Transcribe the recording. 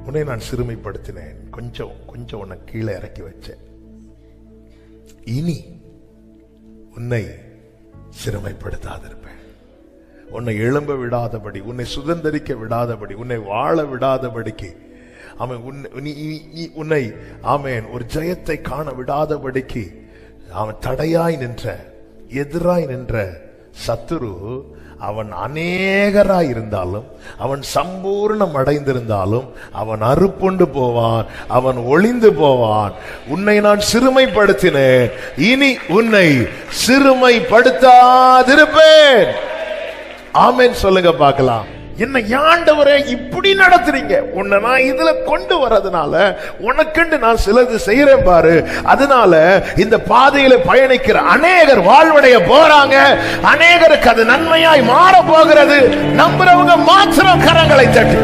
உன்னை நான் சிறுமைப்படுத்தினேன், கொஞ்சம் கொஞ்சம் உன்னை கீழே இறக்கி வச்சேன். இனி உன்னை சிறுமைப்படுத்தாதிருப்பேன். உன்னை எழும்ப விடாதபடி, உன்னை சுதந்திரிக்க விடாதபடி, உன்னை வாழ விடாதபடிக்கு, உன்னை ஆமென் ஒரு ஜெயத்தை காண விடாதபடிக்கு அவன் தடையாய் நின்ற, எதிராய் நின்ற சத்துரு, அவன் அநேகராய் இருந்தாலும், அவன் சம்பூர்ணம் அடைந்திருந்தாலும் அவன் அறுப்புண்டு போவான், அவன் ஒளிந்து போவான். உன்னை நான் சிறுமைப்படுத்தினேன், இனி உன்னை சிறுமைப்படுத்தாதிருப்பேன். ஆமென் சொல்லுங்க பார்க்கலாம். என்ன ஆண்டவரே இப்படி நடத்துறீங்க? உன்னை நான் இதுல கொண்டு வரதுனால உனக்குண்டு நான் சிலது செய்யறேன் பாரு. அதனால இந்த பாதையில பயணிக்கிற அநேகர் வாழ்வடைய போறாங்க, அநேகருக்கு அது நன்மையாய் மாற போகிறது. நம்புறவங்க மாத்திரம் கரங்களை தட்டு.